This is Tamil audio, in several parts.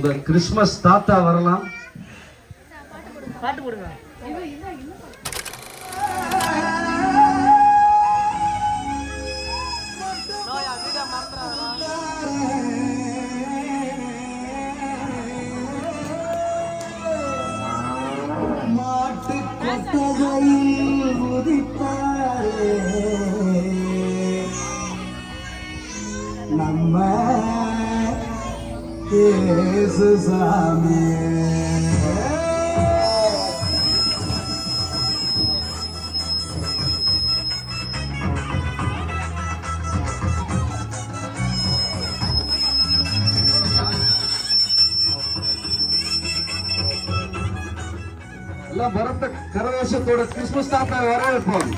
இந்த கிறிஸ்மஸ் தாத்தா வரலாம். பாட்டு போடுங்க. மாட்டு கொட்டகையில் உதித்தாரே நம்ம இயேசு சாமி. எல்லாம் பரத்த கரவேசத்தோட கிறிஸ்துமஸ் தாத்தா வரவேற்போம்.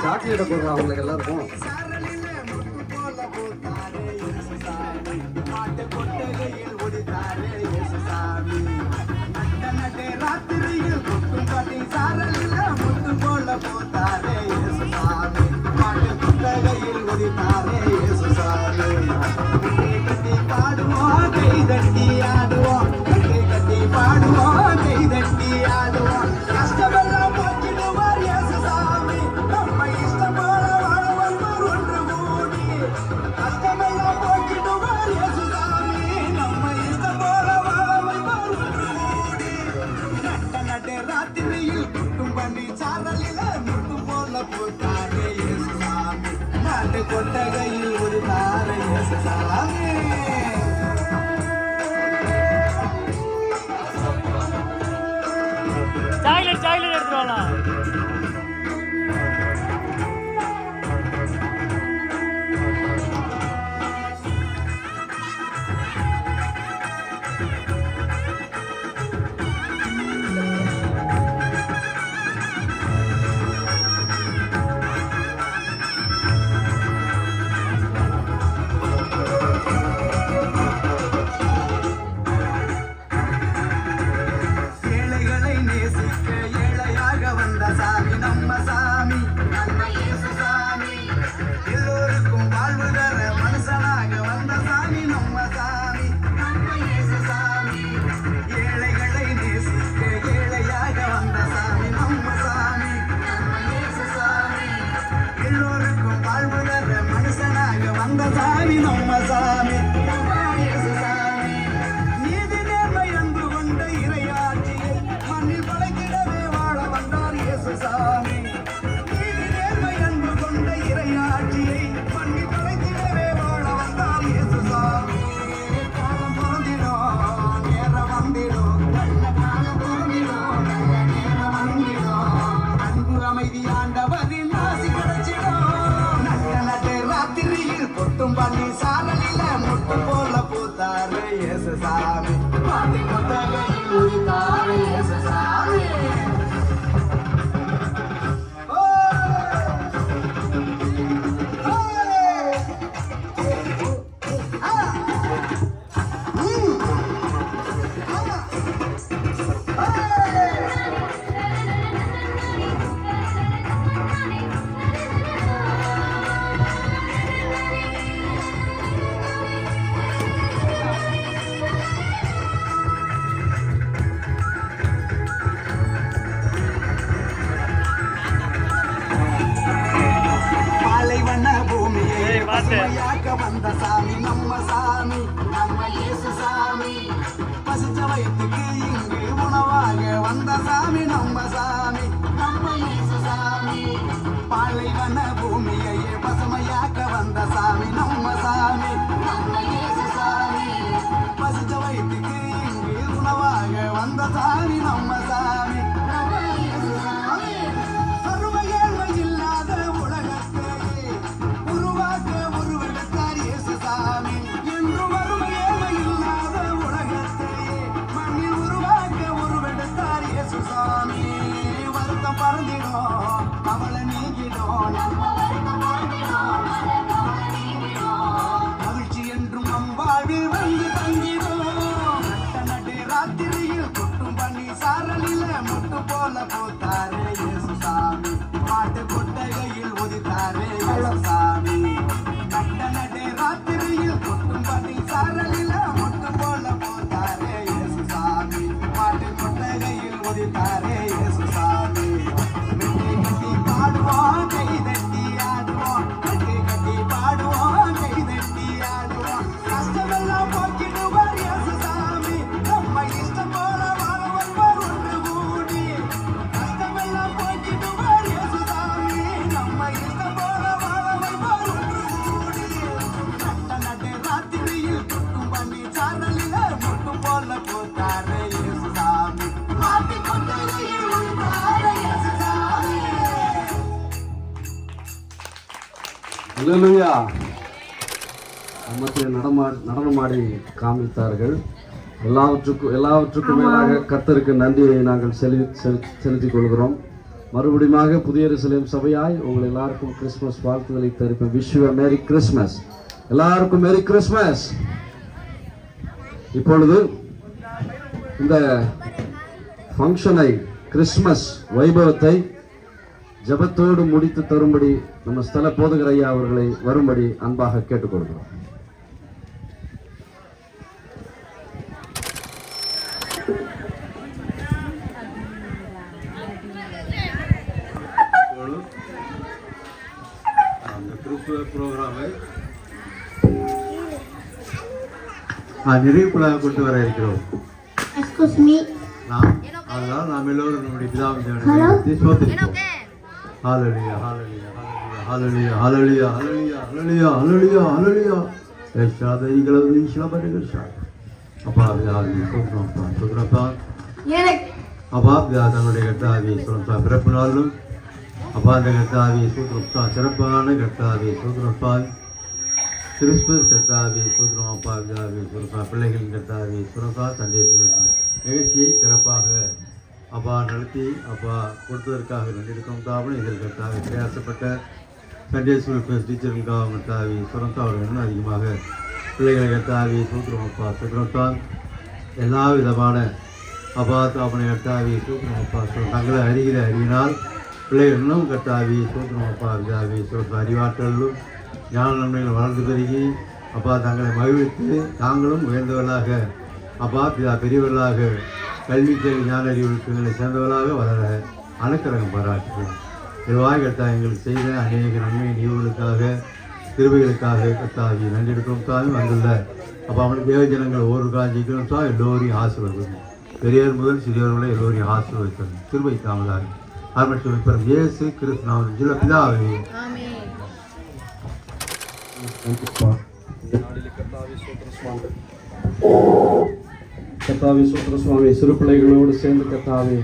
சாக்லேட் போடுறோம் அவங்களுக்கு எல்லாருக்கும். ராத்திரியில் கொட்டும்படி சாரலில முத்து போல போத்தாரே இயேசுசாமி. பாட்டு புத்தகையில் உதித்தாரே இயேசுசாமி. கட்டி பாடுவோம், கை தட்டி ஆடுவோம், கட்டி பாடுவோம், கை தட்டி ஆடுவோம். கஷ்டமெல்லாம் போக்கிடுவார் இயேசுசாமி. நம்ம இஷ்டம் போல வாழ வருவார் ஒன்று கூடி. கஷ்டமெல்லாம் போக்கிடுவார் இயேசுசாமி. நம்ம இஷ்டம் போல வாழ வருவார் ஒன்று கூடி. நட்ட ராத்திரியில் குட்டும் பண்ணி சாரலில முட்டு போல போட்டாரே இயேசுசாமி. நாட்டு கொட்டகையில் ஒரு தார இயேசுசாமி. சாக்லேட் எடுத்துட்டு வரலாம். ஏழைகளை நேசிக்க ஏழையாக வந்த சாமி நம்ம சாமி. நம்ம இயேசுசாமி. எல்லோருக்கும் வாழ்வு தர மனுஷனாக வந்த சாமி நம்ம சாமி. நம்ம இயேசுசாமி. ஏழைகளை நேசிக்க ஏழையாக வந்த சாமி நம்ம சாமி. நம்ம இயேசுசாமி. எல்லோருக்கும் வாழ்வு தர மனுஷனாக வந்த சாமி நம்ம சாமி. நம்ம இயேசுசாமி. நீதி நேர்மை அன்பு கொண்ட இறையாட்சியை மண்ணில் படைத்திடவே வாழ வந்தார் இயேசுசாமி. நீதி நேர்மை அன்பு கொண்ட இறையாட்சியை மண்ணில் படைத்திடவே வாழ வந்தார் இயேசுசாமி. காலம் பிறந்திடும், நேரம் வந்திடும், நல்ல காலம் பிறந்திடும், நல்ல நேரம் வந்திடும். அன்பு அமைதி ஆண்டவரின் ஆசி கிடைச்சிடும். நட்ட ராத்திரியில் கொட்டும் பண்ணி சாரலில முட்டு போல பூத்தாரு இயேசுசாமி. பாட்டு கொட்டகையில் உதித்தாரு இயேசுசாமி. அல்லேலூயா. நம்மத்தில் நடனமாடி காமித்தார்கள். எல்லாவற்றுக்கும் மேலாக கர்த்தருக்கு நன்றியை நாங்கள் செலுத்திக் கொள்கிறோம். மறுபடியும் புதிய எருசலேம் சபையாய் உங்கள் எல்லாருக்கும் கிறிஸ்துமஸ் வாழ்த்துக்களை தெரிவிப்பேன். Wish you merry Christmas. எல்லாருக்கும் மேரி கிறிஸ்மஸ். இப்பொழுது இந்த ஃபங்க்ஷனை, கிறிஸ்துமஸ் வைபவத்தை ஜெபத்தோடு முடித்து தரும்படி நம்ம ஸ்தல போதகர் ஐயா அவர்களை வரும்படி அன்பாக கேட்டுக்கொள்கிறோம். அந்த கிறிஸ்துவ ப்ரோக்ராமை நிறைவுக்குள்ளாக கொண்டு வர இருக்கிறோம். அதனால் நாம் எல்லோரும் நம்முடைய பிதாவின் தேவனை சோதரிப்போம். ஹல்லேலூயா, ஹல்லேலூயா, ஹல்லேலூயா, ஹல்லேலூயா, ஹல்லேலூயா, ஹல்லேலூயா, ஹல்லேலூயா, ஹல்லேலூயா. ஏஷாதைகளது ஈஸ்வரபரிகர்ஷா. அப்பா பிதாவே சோதரம் சோதரப்பா. அப்பா பிதா தன்னுடைய கர்த்தாவே சோதரம் பிறப்பு நாளும் அப்பா அந்த கர்த்தாவே சோதரம் சிறப்பான கர்த்தாவே சோதரப்பா. கிறிஸ்துமஸ் கர்த்தாவே சோதரம் அப்பா பிதாவே சோதரப்பா. பிள்ளைகளின் கர்த்தாவே சோதரப்பா. சண்டே நிகழ்ச்சியை சிறப்பாக அப்பா நடத்தி அப்பா கொடுத்ததற்காக நன்றிருக்கும் தாவணி. இதில் கர்த்தாவே பிரயாசப்பட்ட சண்டே ஸ்கூல் டீச்சருக்காக கர்த்தாவே சுரந்தா அவர்கள் இன்னும் அதிகமாக பிள்ளைகளை கர்த்தாவே சூத்திரம் அப்பா சுத்திரத்தான் எல்லா விதமான அப்பா தாபனை கர்த்தாவே சூத்திரம் அப்பா தங்களை அறிவினால் பிள்ளைகள் இன்னும் கர்த்தாவே சூத்திரம் அப்பா விதாவே சுரத்த அறிவாற்றலும் ஞான நன்மைகள் வளர்ந்து பெருகி அப்பா தங்களை மகிழ்வித்து தாங்களும் உயர்ந்தவர்களாக அப்பா பிதா பெரியவர்களாக கல்வி ஞான அறிவுகளை சேர்ந்தவர்களாக வளர அனுக்கிரகம் பாராட்டுகிறோம். இதுவாய் கர்த்தா எங்களுக்கு செய்த அநேக நன்மை நீவுகளுக்காக கிருபைகளுக்காக கர்த்தாவி நன்றி எடுக்கிறோம். தாவி வந்துள்ள அப்போ அவனுக்கு தேவஜனங்கள் ஒவ்வொரு காஞ்சிக்கிறோம் தான் எல்லோரையும் ஆசீர்வதிக்கணும். பெரியவர் முதல் சிறியவர்களை எல்லோரையும் ஆசீர்வதிக்கணும். கிருபை தாமதாக ஆரம்பிச்சு பெறும் இயேசு கிறிஸ்து நாமத்தில் ஜெப பிதாவே. கர்த்தாவே சோத்திர சுவாமி. சிறு பிள்ளைகளோடு சேர்ந்து கர்த்தாவே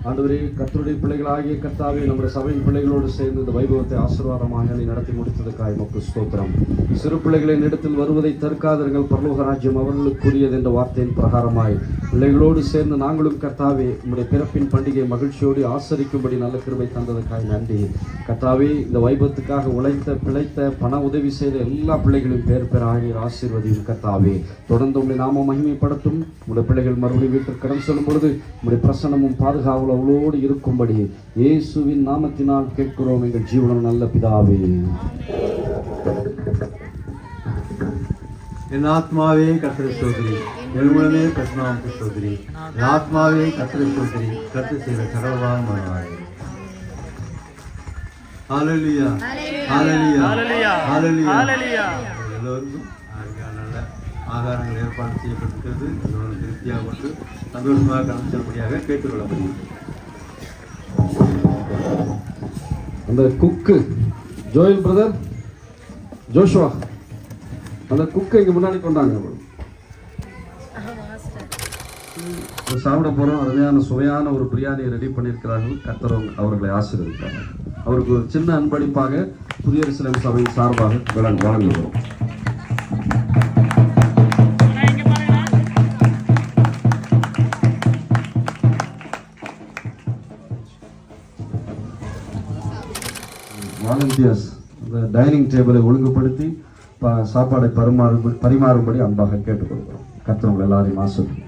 ஆண்டவரே கர்த்தருடைய பிள்ளைகளாகிய கர்த்தாவே நம்முடைய சபையின் பிள்ளைகளோடு சேர்ந்து இந்த வைபவத்தை ஆசீர்வாதமாக நடத்தி முடித்ததுக்காக உமக்கு ஸ்தோத்திரம். சிறு பிள்ளைகளின் இடத்தில் வருவதை தற்காதீர்கள், பரலோக ராஜ்யம் அவர்களுக்குரியது என்ற வார்த்தையின் பிரகாரமாய் பிள்ளைகளோடு சேர்ந்து நாங்களும் கர்த்தாவே நம்முடைய பிறப்பின் பண்டிகை மகிழ்ச்சியோடு ஆசரிக்கும்படி நல்ல கிருபை தந்ததுக்காக நன்றி. கர்த்தாவே இந்த வைபவத்துக்காக உழைத்த பிழைத்த பண உதவி செய்த எல்லா பிள்ளைகளையும் பேர் பேராக ஆசீர்வதியும் கர்த்தாவே. தொடர்ந்து உங்களுடைய நாம மகிமைப்படுத்தும். உங்களுடைய பிள்ளைகள் மறுபடியும் வீட்டிற்கு கடன் செல்லும் பொழுது உங்களுடைய பிரசனமும் பாதுகாவலும் அவளோடு இருக்கும்படி இயேசுவின் நாமத்தினால் கேட்கிறோம் எங்கள் ஜீவனம் நல்ல பிதாவே. என் ஆத்மாவே கர்த்தரை ஸ்தோத்திரி, என் மூலமே கர்த்தனாமத்தை ஸ்தோத்திரி. என் ஆத்மாவே கர்த்தரை ஸ்தோத்திரி, கர்த்தர் செய்த சகலவாக மாறுவாய். ஹல்லேலூயா, ஹல்லேலூயா, ஹல்லேலூயா, ஹல்லேலூயா. எல்லோருக்கும் நல்ல ஆகாரங்கள் ஏற்பாடு செய்யப்பட்டிருக்கிறது. எல்லோரும் திருப்தியாக கொண்டு சந்தோஷமாக கடந்து செல்லும்படியாக கேட்டுக்கொள்ளப்படுகிறது. அந்த குக்கு ஜோயல் பிரதர் ஜோஷுவா அந்த குக்கை இங்கே முன்னாடி கொண்டாங்க. சாப்பிட போகிறோம். அருமையான சுவையான ஒரு பிரியாணியை ரெடி பண்ணியிருக்கிறார்கள். கர்த்தர் அவர்களை ஆசீர்வதிப்பாங்க. அவருக்கு ஒரு சின்ன அன்பளிப்பாக புதிய எருசலேம் சபையின் சார்பாக வழங்குகிறோம். வாலண்டியர்ஸ் அந்த டைனிங் டேபிளை ஒழுங்குபடுத்தி சாப்பாடை பரிமாறும்படி அன்பாக கேட்டுக்கொள்கிறோம். கர்த்தர் உங்கள் எல்லாரையும் ஆசீர்வதிப்பார்.